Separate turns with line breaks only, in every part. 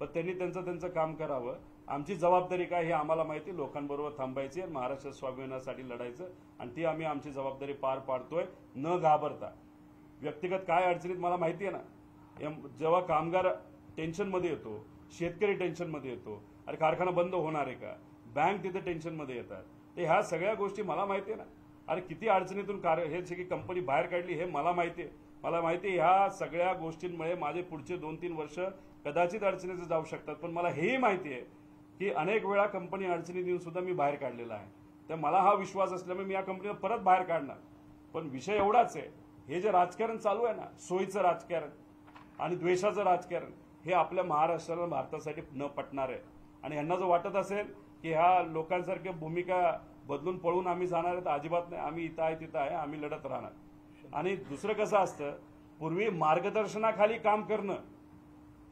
पण त्यांनी त्यांचं काम करावं. आमची जबाबदारी काय हे आम्हाला माहिती, लोकांबरोबर थांबायची आणि महाराष्ट्र स्वाभिमानासाठी लढायचं, आणि ती आम्ही आमची जबाबदारी पार पाडतोय न घाबरता. व्यक्तिगत काय अडचणीत मला माहिती आहे ना, जेव्हा कामगार टेन्शनमध्ये येतो, शेतकरी टेन्शनमध्ये येतो, अरे कारखाना बंद होणार आहे का, बँक तिथे टेन्शनमध्ये येतात, तर ह्या सगळ्या गोष्टी मला माहिती आहे ना. अरे किती अडचणीतून हे सगळी कंपनी बाहेर काढली हे मला माहिती आहे. मला माहिती आहे ह्या सगळ्या गोष्टींमुळे माझे पुढचे 2-3 वर्ष कदाचित अडचणीचे जाऊ शकतात, पण मला हेही माहिती आहे की अनेक वेळा कंपनी अडचणीत येऊन सुद्धा मी बाहेर काढलेला आहे. तर मला हा विश्वास असल्यामुळे मी या कंपनीला परत बाहेर काढणार. पण विषय एवढाच आहे, हे जे राजकारण चालू आहे ना, सोयीचं राजकारण आणि द्वेषाचं राजकारण, हे आपल्या महाराष्ट्राला भारतासाठी न पटणार आहे. आणि यांना जर वाटत असेल की ह्या लोकांसारख्या भूमिका बदलून पळून आम्ही जाणार आहे, तर अजिबात नाही. आम्ही इथं आहे तिथं आहे, आम्ही लढत राहणार. आणि दुसरं कसं असतं, पूर्वी मार्गदर्शनाखाली काम करणं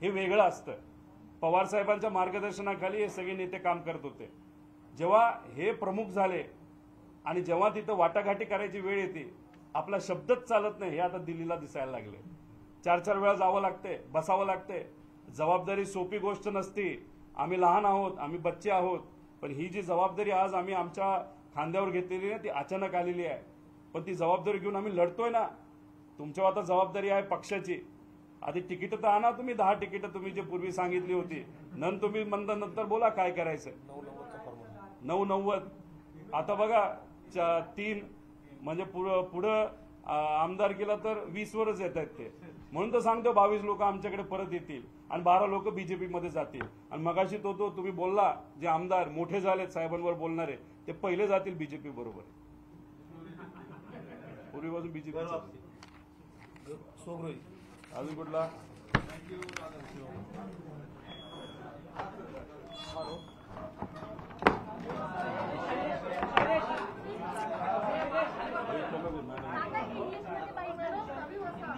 हे वेगळं असतं. पवार साहेबांच्या मार्गदर्शनाखाली हे सगळे नेते काम करत होते. जेव्हा हे प्रमुख झाले आणि जेव्हा तिथं वाटाघाटी करायची वेळ येते, आपला शब्दच चालत नाही, हे आता दिल्लीला दिसायला लागले. 4-4 वेळा जावं लागते, बसावं लागते. जबाबदारी सोपी गोष्ट नसती. आम्ही लहान आहोत, आम्ही बच्चे आहोत, पण ही जी जबाबदारी आज आम्ही आमच्या खांद्यावर घेतलेली आहे ती अचानक आलेली आहे. पण ती जबाबदारी घेऊन आम्ही लढतोय ना. तुमच्यावर आता जबाबदारी आहे पक्षाची. आधी तिकीट तर आणा तुम्ही, 10 तिकीट तुम्ही जे पूर्वी सांगितली होती, तुम्ही नंतर बोला काय करायचं. 990 आता बघा 3 म्हणजे पुढं आमदार केला तर 20 वरच येत आहेत ते. म्हणून तर सांगतो 22 लोक आमच्याकडे परत येतील आणि 12 लोक बीजेपी मध्ये जातील. आणि मगाशी तो तुम्ही बोलला जे आमदार मोठे झालेत साहेबांवर बोलणारे, ते पहिले जातील बीजेपी बरोबर. पूर्वीपासून बीजेपी अजून कुठला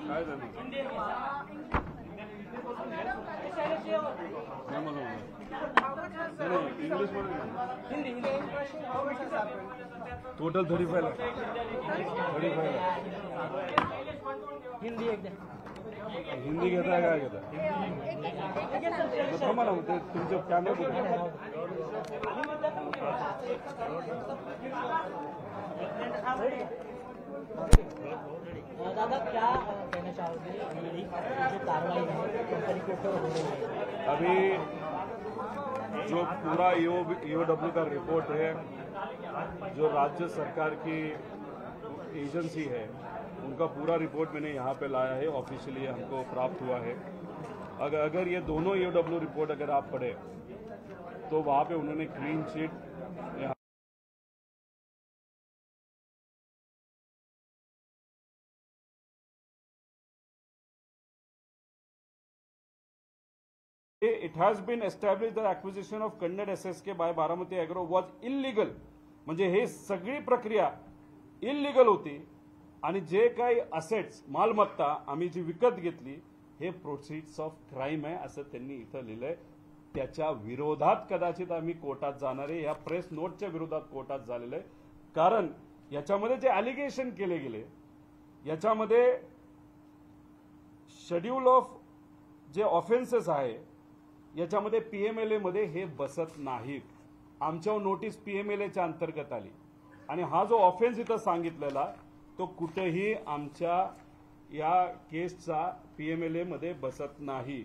काय झालं इंग्लिश मध्ये टोटल 35 हिंदी घेताय काय घेताय थांबा ना, ते तुमचे कॅमेरा
दादा क्या कहना चाहोगे जो कार्रवाई है कंपनी के ऊपर हो रही है?
अभी जो पूरा ईओडब्ल्यू का रिपोर्ट है, जो राज्य सरकार की एजेंसी है, उनका पूरा रिपोर्ट मैंने यहाँ पे लाया है, ऑफिशियली हमको प्राप्त हुआ है. अगर ये दोनों ईओडब्ल्यू रिपोर्ट अगर आप पढ़े तो वहाँ पे उन्होंने clean chit It has been established that acquisition of Kannad SSK by Baramati Agro was illegal. म्हणजे हे सगळी प्रक्रिया इल्लीगल होती आणि जे काही असेट्स मालमत्ता आम्ही जी विकत घेतली हे प्रोसिड्स ऑफ क्राईम आहे असं त्यांनी इथं लिहिलंय. त्याच्या विरोधात कदाचित आम्ही कोर्टात जाणार आहे. या प्रेस नोटच्या विरोधात कोर्टात झालेलं आहे. कारण याच्यामध्ये जे अलिगेशन केले गेले याच्यामध्ये शेड्यूल ऑफ जे ऑफेन्सेस आहे याच्यामध्ये पीएमएलए मध्ये हे बसत नाहीत. आमच्यावर नोटीस पीएमएलएच्या अंतर्गत आली आणि हा जो ऑफेन्स इथं सांगितलेला तो कुठेही आमच्या या केसचा पीएमएलए मध्ये बसत नाही.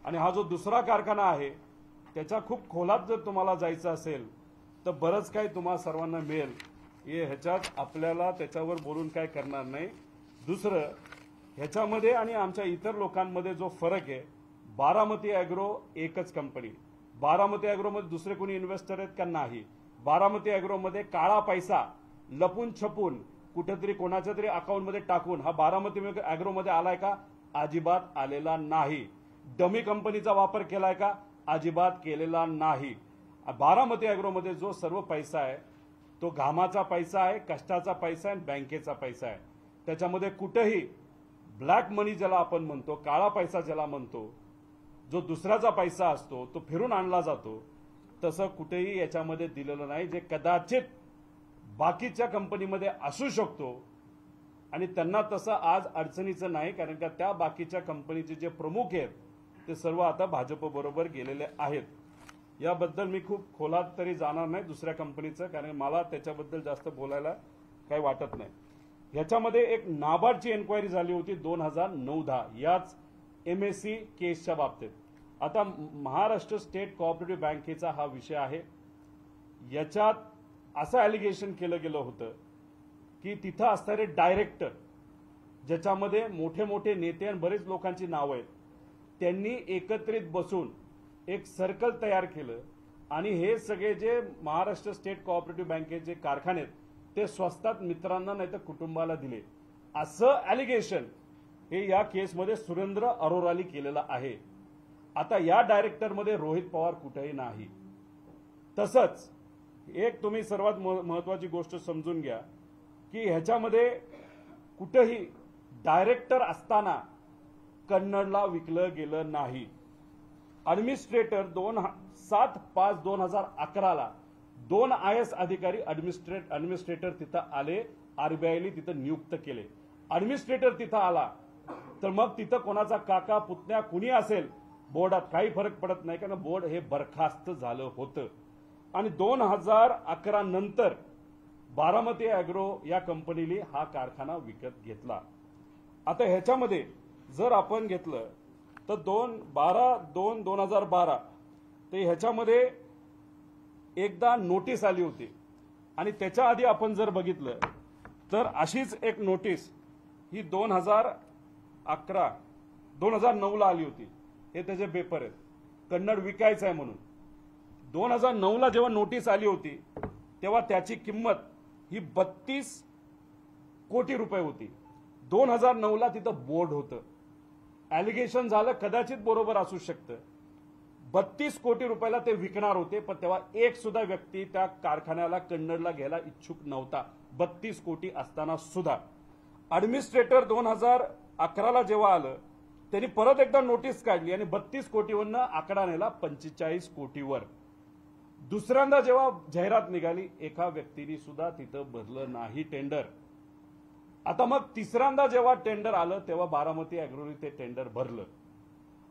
आणि हा जो दुसरा कारखाना आहे त्याच्या खूप खोलात जर तुम्हाला जायचं असेल तर बरंच काही तुम्हा सर्वांना मिळेल. ह्याच्यात आपल्याला त्याच्यावर बोलून काय करणार नाही. दुसरं ह्याच्यामध्ये आणि आमच्या इतर लोकांमध्ये जो फरक आहे, बारामती अॅग्रो एकच कंपनी. बारामती अॅग्रोमध्ये दुसरे कोणी इन्व्हेस्टर आहेत का? नाही. बारामती अॅग्रोमध्ये काळा पैसा लपून छपून कुठेतरी कोणाच्या तरी अकाउंटमध्ये टाकून हा बारामती अॅग्रोमध्ये आलाय का? अजिबात आलेला नाही. डमी कंपनीचा वापर केलाय का? अजिबात केलेला नाही. बारामती अॅग्रोमध्ये जो सर्व पैसा आहे तो घामाचा पैसा आहे, कष्टाचा पैसा आहे, बँकेचा पैसा आहे. त्याच्यामध्ये कुठेही ब्लॅक मनी ज्याला आपण म्हणतो, काळा पैसा ज्याला म्हणतो, जो दुसऱ्याचा पैसा असतो तो फिरून आणला जातो, तसं कुठेही याच्यामध्ये दिलेलं नाही. जे कदाचित बाकीच्या कंपनीमध्ये असू शकतो आणि त्यांना तसं आज अडचणीचं नाही, कारण का त्या बाकीच्या कंपनीचे जे प्रमुख आहेत ते सर्व आता भाजप बरोबर गेलेले आहेत. याबद्दल मी खूप खोलात तरी जाणार नाही दुसऱ्या कंपनीचं, कारण मला त्याच्याबद्दल जास्त बोलायला काही वाटत नाही. ह्याच्यामध्ये एक नाबार्डची एन्क्वायरी झाली होती 2009-10 याच MSC केसच्या बाबतीत. आता महाराष्ट्र स्टेट कोऑपरेटिव्ह बँकेचा हा विषय आहे. याच्यात असं ॲलिगेशन केलं गेलं होतं की तिथं असणारे डायरेक्टर, ज्याच्यामध्ये मोठे मोठे नेते आणि बरेच लोकांची नावं आहेत, त्यांनी एकत्रित बसून एक सर्कल तयार केलं आणि हे सगळे जे महाराष्ट्र स्टेट कोऑपरेटिव्ह बँकेचे कारखाने आहेत ते स्वस्तात मित्रांना नाही तर कुटुंबाला दिले, असं ॲलिगेशन हे या केसमध्ये सुरेंद्र अरोरानी केलेलं आहे. आता या डायरेक्टरमध्ये रोहित पवार कुठेही नाही. तसंच एक तुम्ही सर्वात महत्वाची गोष्ट समजून घ्या की ह्याच्यामध्ये कुठेही डायरेक्टर असताना कन्नडला विकलं गेलं नाही. ॲडमिनिस्ट्रेटर 7/5/2011 2 IAS अधिकारी ॲडमिनिस्ट्रेटर तिथं आले, RBIने तिथं नियुक्त केले. ॲडमिनिस्ट्रेटर तिथं आला तर मग तिथं कोणाचा काका पुतण्या कुणी असेल बोर्डात काही फरक पडत नाही, कारण बोर्ड हे बरखास्त झालं होतं. आणि 2011 नंतर बारामती ॲग्रो या कंपनीने हा कारखाना विकत घेतला. आता ह्याच्यामध्ये जर आपण घेतलं तर 12/2/2012 ते ह्याच्यामध्ये एकदा नोटीस आली होती आणि त्याच्या आधी आपण जर बघितलं तर अशीच एक नोटीस ही 2009ला आली होती. हे त्याचे पेपर आहेत, कन्नड विकायचं आहे म्हणून. 2009ला जेव्हा नोटीस आली होती तेव्हा त्याची किंमत ही 32 कोटी रुपये होती. 2009ला तिथं बोर्ड होतं. ॲलिगेशन झालं, कदाचित बरोबर असू शकतं, 32 कोटी रुपयाला ते विकणार होते, पण तेव्हा एक सुद्धा व्यक्ती त्या कारखान्याला कन्नडला घ्यायला इच्छुक नव्हता, 32 कोटी असताना सुद्धा. ॲडमिनिस्ट्रेटर 2011ला जेव्हा आलं त्यांनी परत एकदा नोटीस काढली आणि 32 कोटीवरनं आकडा नेला 45 कोटीवर. दुसऱ्यांदा जेव्हा जाहिरात निघाली एका व्यक्तीने सुद्धा तिथं भरलं नाही टेंडर. आता मग तिसऱ्यांदा जेव्हा टेंडर आलं तेव्हा बारामती ॲग्रोने ते टेंडर भरलं.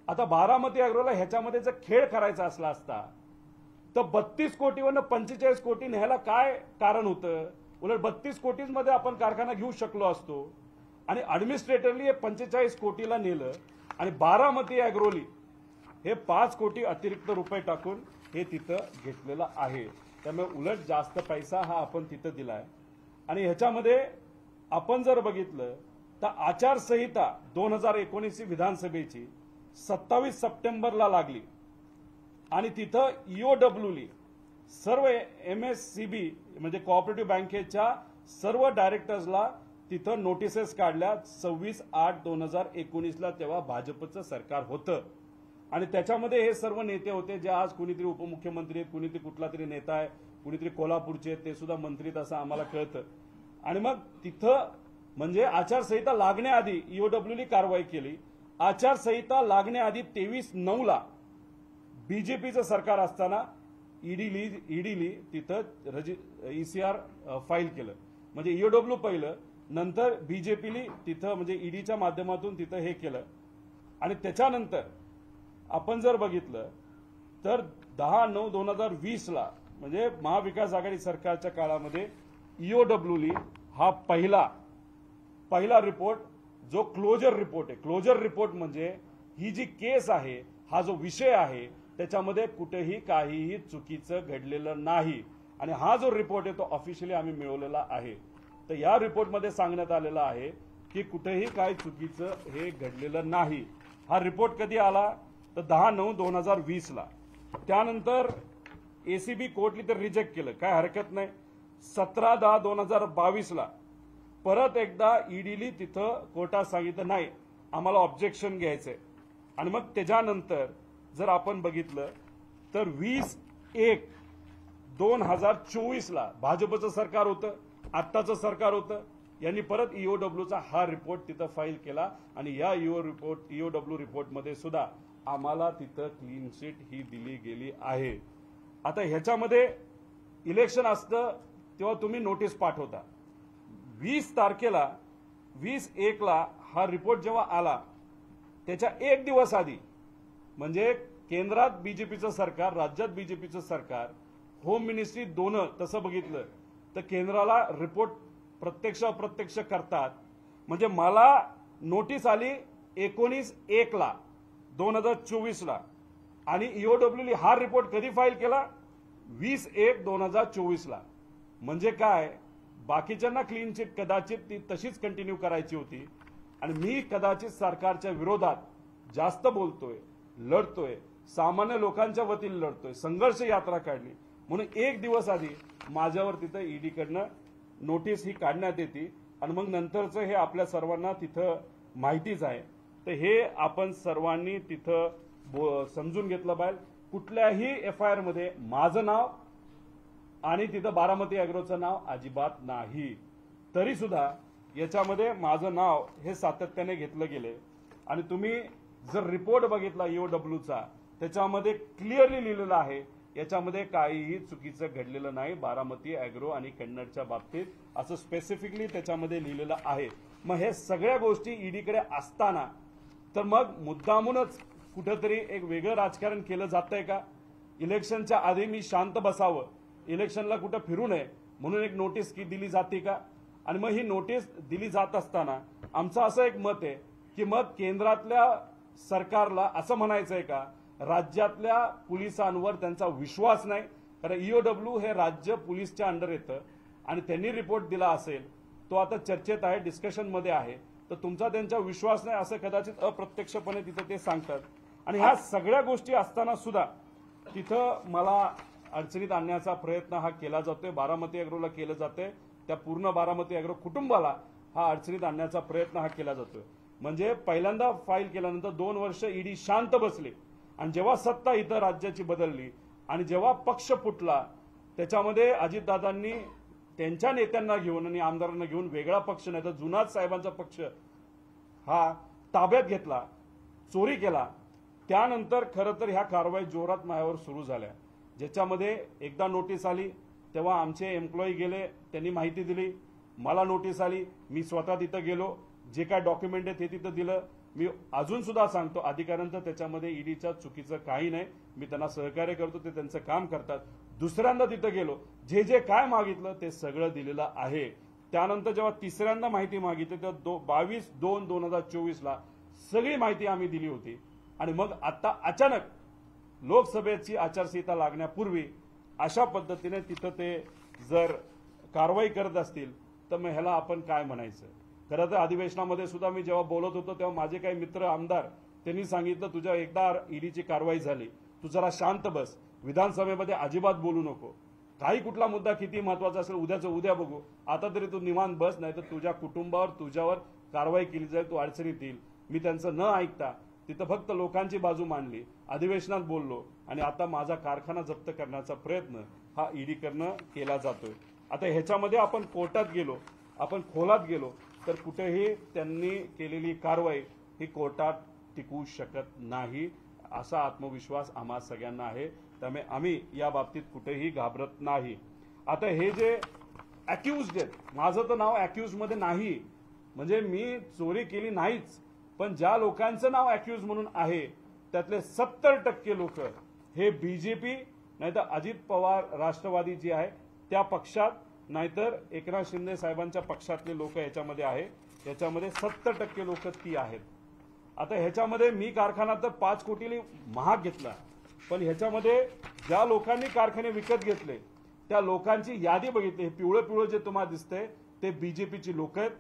आता बारामती ॲग्रोला ह्याच्यामध्ये जर खेळ करायचा असला असता तर 32 कोटीवरनं 45 कोटी न्यायला काय कारण होतं? उलट 32 कोटीमध्ये आपण कारखाना घेऊ शकलो असतो. आणि ॲडमिनिस्ट्रेटरनी हे 45 कोटीला नेलं आणि बारामती ॲग्रोली हे 5 कोटी अतिरिक्त रुपये टाकून हे तिथं घेतलेलं आहे. त्यामुळे उलट जास्त पैसा हा आपण तिथं दिलाय. आणि ह्याच्यामध्ये आपण जर बघितलं तर आचारसंहिता 2019 विधानसभेची 27 सप्टेंबरला लागली आणि तिथं EOWली सर्व MSCB म्हणजे कोऑपरेटिव्ह बँकेच्या सर्व डायरेक्टर्सला तिथं नोटिसेस काढल्या 26/8/2019ला. तेव्हा भाजपचं सरकार होतं आणि त्याच्यामध्ये हे सर्व नेते होते जे आज कुणीतरी उपमुख्यमंत्री आहेत, कुणीतरी कुठला तरी नेता आहे, कुणीतरी कोल्हापूरचे आहेत, ते सुद्धा मंत्रीत असं आम्हाला कळतं. आणि मग तिथं म्हणजे आचारसंहिता लागण्याआधी EOWनी कारवाई केली. आचारसंहिता लागण्याआधी 23/9ला BJPचं सरकार असताना ईडीली तिथं ECR फाईल केलं. म्हणजे EOW पहिलं, नंतर BJPनी तिथं म्हणजे ईडीच्या माध्यमातून तिथं हे केलं. आणि त्याच्यानंतर आपण जर बघितलं तर 10/9/2020ला म्हणजे महाविकास आघाडी सरकारच्या काळामध्ये EOWनी हा पहिला रिपोर्ट जो क्लोजर रिपोर्ट आहे. क्लोजर रिपोर्ट म्हणजे ही जी केस आहे, हा जो विषय आहे, त्याच्यामध्ये कुठेही काहीही चुकीचं घडलेलं नाही. आणि हा जो रिपोर्ट आहे तो ऑफिशियली आम्ही मिळवलेला आहे. तर या रिपोर्टमध्ये सांगण्यात आलेलं आहे की कुठेही काही चुकीचं हे घडलेलं नाही. हा रिपोर्ट कधी आला तर 10/9/2020ला. त्यानंतर ACB कोर्टने तर रिजेक्ट केलं, काय हरकत नाही. 17/10/2022ला परत एकदा ईडीली तिथं कोर्टात सांगितलं नाही, आम्हाला ऑब्जेक्शन घ्यायचंय. आणि मग त्याच्यानंतर जर आपण बघितलं तर 20/1/2024ला भाजपचं सरकार होतं, आत्ताचं सरकार होतं, यांनी परत EOWचा हा रिपोर्ट तिथं फाईल केला. आणि या EOW रिपोर्टमध्ये सुद्धा आम्हाला तिथं क्लीन शीट ही दिली गेली आहे. आता ह्याच्यामध्ये इलेक्शन असतं तेव्हा तुम्ही नोटीस पाठवता. 20 तारखेला 20/1ला हा रिपोर्ट जेव्हा आला त्याच्या एक दिवस आधी म्हणजे केंद्रात बीजेपीचं सरकार, राज्यात बीजेपीचं सरकार, होम मिनिस्ट्री दोन, तसं बघितलं तर केंद्राला रिपोर्ट प्रत्यक्ष अप्रत्यक्ष करतात. म्हणजे मला नोटीस आली 19/1 2024 आणि ईओडब्ल्यूने हा रिपोर्ट कधी फाईल केला? 20/1/2024. म्हणजे काय, बाकीच्यांना क्लीन चिट कदाचित ती तशीच कंटिन्यू करायची होती आणि मी कदाचित सरकारच्या विरोधात जास्त बोलतोय, लढतोय, सामान्य लोकांच्या वतीने लढतोय, संघर्ष यात्रा काढली म्हणून एक दिवस आधी माझ्यावर तिथं ईडीकडनं नोटीस ही काढण्यात येते आणि मग नंतरचं हे आपल्या सर्वांना तिथं माहितीच आहे. तर हे आपण सर्वांनी तिथं समजून घेतलं पाहिजे. कुठल्याही FIR मध्ये माझं नाव आणि तिथं बारामती अॅग्रोचं नाव अजिबात नाही. तरी सुद्धा याच्यामध्ये माझं नाव हे सातत्याने घेतलं गेले आणि तुम्ही जर रिपोर्ट बघितला ईओडब्ल्यूचा त्याच्यामध्ये क्लिअरली लिहिलेलं आहे याच्यामध्ये काहीही चुकीचं घडलेलं नाही बारामती अॅग्रो आणि कन्नडच्या बाबतीत, असं स्पेसिफिकली त्याच्यामध्ये लिहिलेलं आहे. मग हे सगळ्या गोष्टी ईडीकडे असताना तर मग मुद्दामूनच कुठंतरी एक वेगळं राजकारण केलं जातंय का? इलेक्शनच्या आधी मी शांत बसावं, इलेक्शनला कुठं फिरू नये म्हणून एक नोटीस की दिली जाते का? आणि मग ही नोटीस दिली जात असताना आमचं असं एक मत आहे की मग केंद्रातल्या सरकारला असं म्हणायचंय का राज्यातल्या पोलिसांवर त्यांचा विश्वास नाही? कारण ईओडब्ल्यू हे राज्य पोलीसच्या अंडर येतं आणि त्यांनी रिपोर्ट दिला असेल, तो आता चर्चेत आहे, डिस्कशनमध्ये आहे, तर तुमचा त्यांचा विश्वास नाही असं कदाचित अप्रत्यक्षपणे तिथं ते सांगतात. आणि ह्या सगळ्या गोष्टी असताना सुद्धा तिथं मला अडचणीत आणण्याचा प्रयत्न हा केला जातोय, बारामती अॅग्रोला केलं जातंय, त्या पूर्ण बारामती अॅग्रो कुटुंबाला हा अडचणीत आणण्याचा प्रयत्न हा केला जातोय. म्हणजे पहिल्यांदा फाईल केल्यानंतर 2 वर्ष ईडी शांत बसले आणि जेव्हा सत्ता इथं राज्याची बदलली आणि जेव्हा पक्ष फुटला त्याच्यामध्ये अजितदादांनी त्यांच्या नेत्यांना घेऊन आणि आमदारांना घेऊन वेगळा पक्ष नाही तर जुनाच साहेबांचा पक्ष हा ताब्यात घेतला, चोरी केला. त्यानंतर खरं तर ह्या कारवाई जोरात माझ्यावर सुरू झाल्या, ज्याच्यामध्ये एकदा नोटीस आली तेव्हा आमचे एम्प्लॉई गेले, त्यांनी माहिती दिली, मला नोटीस आली, मी स्वतः तिथं गेलो, जे काय डॉक्युमेंट आहे ते तिथं दिलं. मी अजून सुद्धा सांगतो अधिकाऱ्यांचं त्याच्यामध्ये ईडीच्या चुकीचं काही नाही, मी त्यांना सहकार्य करतो, ते त्यांचं काम करतात. दुसऱ्यांदा तिथं गेलो, जे जे काय मागितलं ते सगळं दिलेलं आहे. त्यानंतर जेव्हा तिसऱ्यांदा माहिती मागितली तेव्हा 22/2/2024 सगळी माहिती आम्ही दिली होती. आणि मग आता अचानक लोकसभेची आचारसंहिता लागण्यापूर्वी अशा पद्धतीने तिथं ते जर कारवाई करत असतील तर मग ह्याला आपण काय म्हणायचं? खरं तर अधिवेशनामध्ये सुद्धा मी जेव्हा बोलत होतो तेव्हा माझे काही मित्र आमदार त्यांनी सांगितलं तुझ्या एकदा ईडीची कारवाई झाली, तू जरा शांत बस, विधानसभेमध्ये अजिबात बोलू नको, काही कुठला मुद्दा किती महत्वाचा असेल उद्याचं उद्या बघू, आता तरी तू निवांत बस, नाही तर तुझ्या कुटुंबावर तुझ्यावर कारवाई केली जाईल, तू अडचणीत येईल. मी त्यांचं न ऐकता तिथं फक्त लोकांची बाजू मांडली, अधिवेशनात बोललो आणि आता माझा कारखाना जप्त करण्याचा प्रयत्न हा ईडीकडनं केला जातोय. आता ह्याच्यामध्ये आपण कोर्टात गेलो, आपण खोलात गेलो तर कुठेही त्यांनी केलेली कारवाई ही कोर्टात टिकू शकत नाही असा आत्मविश्वास आम्हा सगळ्यांना आहे. त्यामुळे आम्ही या बाबतीत कुठेही घाबरत नाही. आता हे जे अॅक्युज्ड आहेत, माझं तर नाव अॅक्युज मध्ये नाही, म्हणजे मी चोरी केली नाहीच, पण ज्या लोकांचं नाव अॅक्युज म्हणून आहे त्यातले 70% लोक हे बीजेपी नाहीतर अजित पवार राष्ट्रवादी जी आहे त्या पक्षात, नाहीतर एकनाथ शिंदे साहेबांच्या पक्षातले लोक याच्यामध्ये आहे. याच्यामध्ये 70% लोक ती आहेत. आता ह्याच्यामध्ये मी कारखाना तर 5 कोटीने महाग घेतला, पण ह्याच्यामध्ये ज्या लोकांनी कारखाने विकत घेतले त्या लोकांची यादी बघितली, हे पिवळं पिवळं जे तुम्हाला दिसतंय ते बीजेपीची लोक आहेत,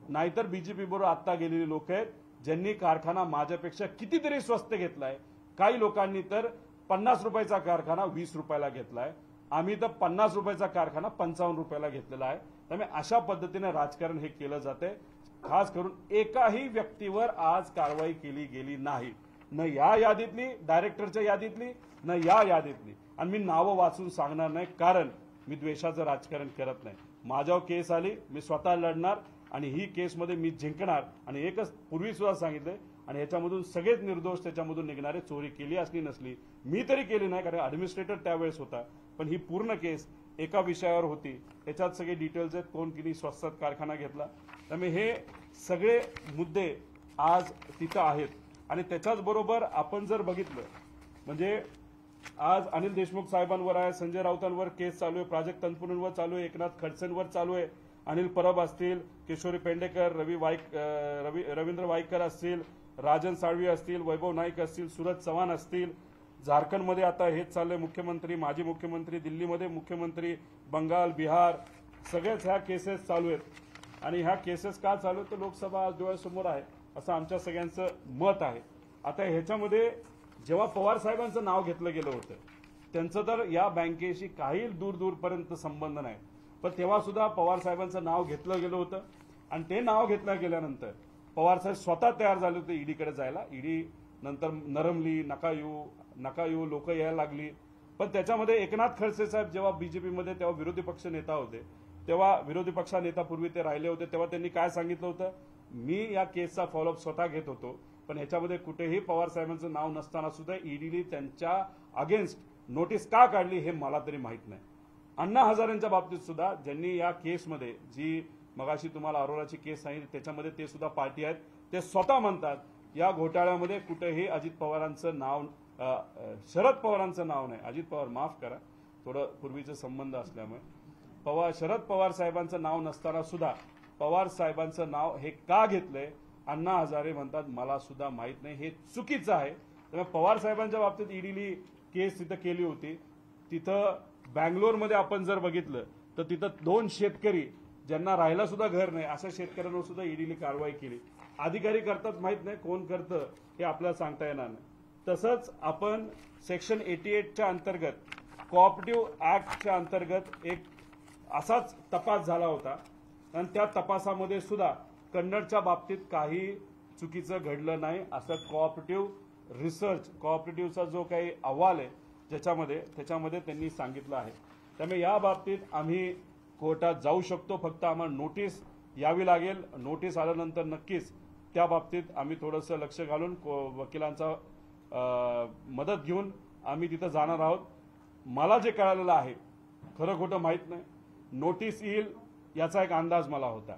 नाहीतर बीजेपी बरोबर आता गेलेली लोक आहेत ज्यांनी कारखाना माझ्यापेक्षा कितीतरी स्वस्त घेतलाय. काही लोकांनी तर 50 रुपयाचा कारखाना 20 रुपयाला घेतलाय, आम्ही तर 50 रुपयाचा कारखाना 55 रुपयाला घेतलेला आहे. त्यामुळे अशा पद्धतीने राजकारण हे केलं जाते. खास करून एकाही व्यक्तीवर आज कारवाई केली गेली नाही, न या यादीतली, डायरेक्टरच्या यादीतली, न या यादीतली. आणि मी नावं वाचून सांगणार नाही कारण मी द्वेषाचं राजकारण करत नाही. माझ्यावर केस आली, मी स्वतः लढणार आणि ही केसमध्ये मी जिंकणार. आणि एकच पूर्वी सुद्धा सांगितलंय आणि ह्याच्यामधून सगळेच निर्दोष त्याच्यामधून निघणारे, चोरी केली असली नसली, मी तरी केली नाही कारण ऍडमिनिस्ट्रेटर त्यावेळेस होता, पण ही पूर्ण केस एका विषयावर होती. त्याच्यात सगळे डिटेल्स आहेत, कोण किती स्वस्तात कारखाना घेतला. त्यामुळे हे सगळे मुद्दे आज तिथं आहेत आणि त्याच्याच बरोबर आपण जर बघितलं म्हणजे आज अनिल देशमुख साहेबांवर आहे, संजय राऊतांवर केस चालू आहे, प्राजक्त तनपुरेंवर चालू आहे, एकनाथ खडसेंवर चालू आहे, अनिल परब असतील, किशोरी पेंडेकर, रवींद्र वाईकर असतील, राजन साळवी असतील, वैभव नाईक असतील, सूरज चव्हाण असतील. झारखंडमध्ये आता हेच चाललंय, मुख्यमंत्री, माजी मुख्यमंत्री, दिल्लीमध्ये मुख्यमंत्री, बंगाल, बिहार, सगळेच ह्या केसेस चालू आहेत. आणि ह्या केसेस का चालू आहेत तर लोकसभा आज डोळ्यासमोर आहे असं आमच्या सगळ्यांचं मत आहे. आता ह्याच्यामध्ये जेव्हा पवार साहेबांचं नाव घेतलं गेलं होतं त्यांचं तर या बँकेशी काही दूरपर्यंत संबंध नाही, पण तेव्हा सुद्धा पवार साहेबांचं नाव घेतलं गेलं होतं. आणि ते नाव घेतलं गेल्यानंतर पवार साहेब स्वतः तयार झाले होते ईडीकडे जायला. ईडी नंतर नरमली, नका येऊ लोक यायला लागली. पण त्याच्यामध्ये एकनाथ खडसे साहेब जेव्हा बीजेपीमध्ये तेव्हा विरोधी पक्ष नेता होते, तेव्हा विरोधी पक्ष नेतापूर्वी ते राहिले होते, तेव्हा त्यांनी काय सांगितलं होतं, मी या केसचा फॉलोअप स्वतः घेत होतो, पण ह्याच्यामध्ये कुठेही पवार साहेबांचं नाव नसताना सुद्धा ईडीने त्यांच्या अगेन्स्ट नोटीस का काढली हे मला तरी माहित नाही. अण्णा हजारेंच्या बाबतीत सुद्धा ज्यांनी या केसमध्ये जी मगाशी तुम्हाला अरोराची केस सांगितली त्याच्यामध्ये ते सुद्धा पार्टी आहेत, ते स्वतः म्हणतात या घोटाळ्यामध्ये कुठेही अजित पवारांचं नाव, शरद पवारांचं नाव नाही, अजित पवार माफ करा थोडं पूर्वीचे संबंध असल्यामुळे, शरद पवार साहेबांचं नाव नसताना सुद्धा पवार साहेबांचं नाव हे का घेतलंय अण्णा हजारे म्हणतात मला सुद्धा माहित नाही, हे चुकीचं आहे. त्यामुळे पवार साहेबांच्या बाबतीत ईडीने केस तिथं केली होती. तिथं बँगलोरमध्ये आपण जर बघितलं तर तिथं 2 शेतकरी ज्यांना राहायला सुद्धा घर नाही अशा शेतकऱ्यांवर सुद्धा ईडीने कारवाई केली. अधिकारी करतात माहित नाही, कोण करतं हे आपल्याला सांगता येणार नाही. तसंच आपण सेक्शन 88च्या अंतर्गत कोऑपरेटिव्ह ऍक्टच्या अंतर्गत एक असाच तपास झाला होता आणि त्या तपासामध्ये सुद्धा कन्नडच्या बाबतीत काही चुकीचं घडलं नाही असं कोऑपरेटिव्ह रिसर्च, कोऑपरेटिव्हचा जो काही अहवाल आहे त्याच्यामध्ये त्यांनी सांगितलं आहे. त्यामुळे या बाबतीत आम्ही कोर्टात जाऊ शकतो, फक्त आम्हाला नोटीस यावी लागेल. नोटीस आल्यानंतर नक्कीच त्या बाबतीत आम्ही थोडंसं लक्ष घालून वकिलांचा मदत घेऊन आम्ही तिथं जाणार आहोत. मला जे कळालेलं आहे खरं खोटं माहीत नाही, नोटीस येईल याचा एक अंदाज मला होता,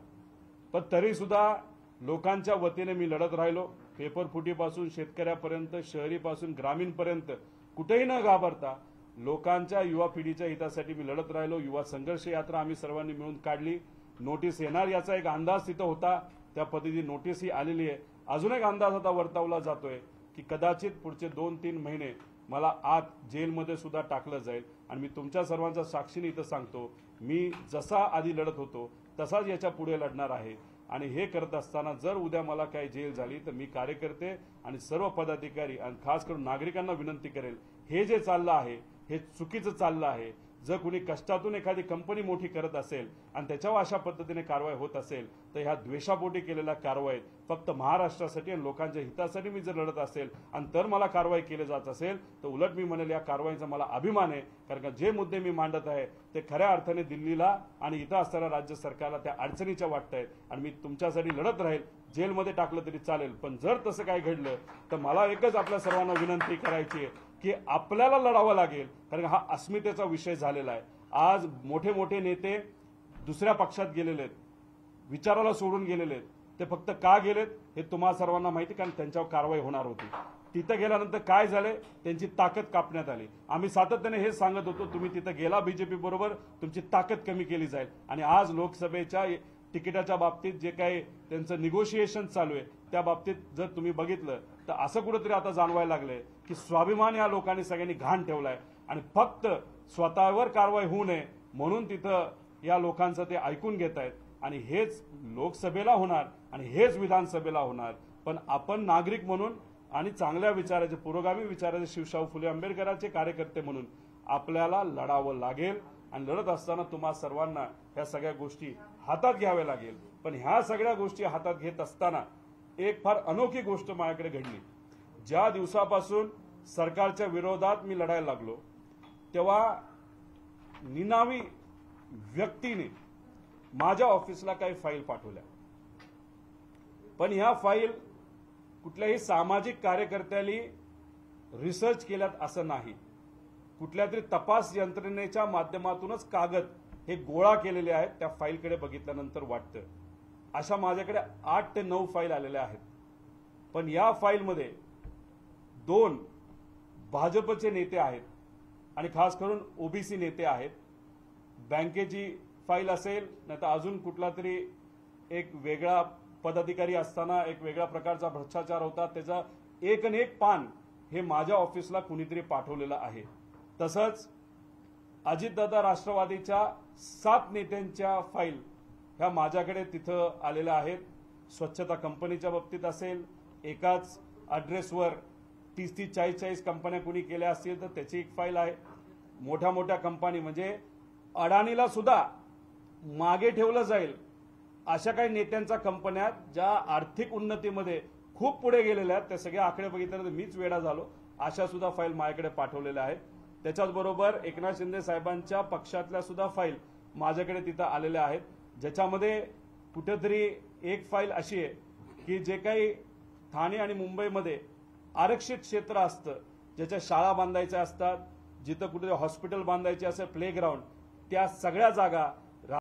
पण तरी सुद्धा लोकांच्या वतीने मी लढत राहिलो. पेपर फुटीपासून शेतकऱ्यापर्यंत, शहरीपासून ग्रामीणपर्यंत कुठेही न घाबरता लोकांच्या युवा पिढीच्या हितासाठी मी लढत राहिलो. युवा संघर्ष यात्रा आम्ही सर्वांनी मिळून काढली. नोटीस येणार याचा एक अंदाज तिथं होता, त्या पद्धतीने नोटीस ही आलेली आहे. अजून एक अंदाज आता वर्तवला जातोय की कदाचित पुढचे 2-3 महिने मला आत जेलमध्ये सुद्धा टाकलं जाईल. आणि मी तुमच्या सर्वांच्या साक्षीने इथं सांगतो, मी जसा आधी लढत होतो तसाच याच्या पुढे लढणार आहे. आणि हे करत असताना जर उद्या मला काही जेल झाली तर मी कार्यकर्ते आणि सर्व पदाधिकारी आणि खास करून नागरिकांना विनंती करेल, हे जे चाललं आहे हे चुकीचं चाललं आहे. जर कुणी कष्टातून एखादी कंपनी मोठी करत असेल आणि त्याच्यावर अशा पद्धतीने कारवाई होत असेल तर ह्या द्वेषापोटी केलेल्या कारवाईत फक्त महाराष्ट्रासाठी आणि लोकांच्या हितासाठी मी जर लढत असेल आणि तर मला कारवाई केली जात असेल तर उलट मी म्हणेल या कारवाईचा मला अभिमान आहे. कारण का जे मुद्दे मी मांडत आहे ते खऱ्या अर्थाने दिल्लीला आणि इथं असताना राज्य सरकारला त्या अडचणीच्या वाटत आहेत आणि मी तुमच्यासाठी लढत राहील. जेलमध्ये टाकलं तरी चालेल, पण जर तसं काय घडलं तर मला एकच आपल्या सर्वांना विनंती करायची आहे की आपल्याला लढावं लागेल. कारण हा अस्मितेचा विषय झालेला आहे. आज मोठे मोठे नेते दुसऱ्या पक्षात गेलेले आहेत, विचाराला सोडून गेलेले आहेत. ते फक्त का गेलेत हे तुम्हा सर्वांना माहिती, कारण त्यांच्यावर कारवाई होणार होती. तिथं गेल्यानंतर काय झाले, त्यांची ताकद कापण्यात आली. आम्ही सातत्याने हेच सांगत होतो, तुम्ही तिथं गेला बीजेपी बरोबर तुमची ताकद कमी केली जाईल. आणि आज लोकसभेच्या तिकिटाच्या बाबतीत जे काही त्यांचं निगोशिएशन चालू आहे त्या बाबतीत जर तुम्ही बघितलं तर असं कुठेतरी आता जाणवायला लागलंय की स्वाभिमान या लोकांनी सगळ्यांनी घाण ठेवलाय आणि फक्त स्वतःवर कारवाई होऊ नये म्हणून तिथं या लोकांचं ते ऐकून घेत आहेत. आणि हेच लोकसभेला होणार आणि हेच विधानसभेला होणार. पण आपण नागरिक म्हणून आणि चांगल्या विचाराचे, पुरोगामी विचाराचे, शिवशाहू फुले आंबेडकरांचे कार्यकर्ते म्हणून आपल्याला लढावं लागेल. आणि लढत असताना तुम्हा सर्वांना ह्या सगळ्या गोष्टी हातात घ्याव्या लागेल. पण ह्या सगळ्या गोष्टी हातात घेत असताना एक फार अनोखी गोष्ट माझ्याकडे घडली. ज्या दिवसापासून सरकारच्या विरोधात मी लढायला लागलो तेव्हा निनावी व्यक्तीने माझ्या ऑफिसला काही फाईल पाठवल्या, पण ह्या फाईल कुठल्याही सामाजिक कार्यकर्त्यांनी रिसर्च केल्यात असं नाही. कुठल्या तरी तपास यंत्रणेच्या माध्यमातूनच कागद हे गोळा केलेले आहेत. त्या फाईलकडे बघितल्यानंतर वाटतं अशा माझ्याकडे 8 ते 9 फाईल आलेल्या आहेत. पण या फाईलमध्ये 2 भाजपचे नेते आहेत आणि खास करून ओबीसी नेते आहेत. बँकेची फाईल असेल नाही तर अजून कुठला तरी एक वेगळा पदाधिकारी असताना एक वेगळ्या प्रकारचा भ्रष्टाचार होता, त्याचा एक न एक पान हे माझ्या ऑफिसला कुणीतरी पाठवलेलं आहे. तसंच अजितदादा राष्ट्रवादीच्या 7 नेत्यांच्या फाईल ह्या माझ्याकडे तिथं आलेल्या आहेत. स्वच्छता कंपनीच्या बाबतीत असेल, एकाच ॲड्रेसवर 30-30, 40-40 कंपन्या कुणी केल्या असतील तर त्याची एक फाईल आहे. मोठ्या मोठ्या कंपनी म्हणजे अडाणीला सुद्धा मागे ठेवलं जाईल अशा काही नेत्यांच्या कंपन्या ज्या आर्थिक उन्नतीमध्ये खूप पुढे गेलेल्या आहेत, त्या सगळ्या आकडे बघितले तर मीच वेडा झालो. अशा सुद्धा फाईल माझ्याकडे पाठवलेल्या आहेत. त्याच्याचबरोबर एकनाथ शिंदे साहेबांच्या पक्षातल्या सुद्धा फाईल माझ्याकडे तिथं आलेल्या आहेत, ज्याच्यामध्ये कुठेतरी एक फाईल अशी आहे की जे काही ठाणे आणि मुंबईमध्ये आरक्षित क्षेत्र असतं, ज्याच्या शाळा बांधायच्या असतात, जिथं कुठे हॉस्पिटल बांधायचे असेल, प्लेग्राऊंड, त्या सगळ्या जागा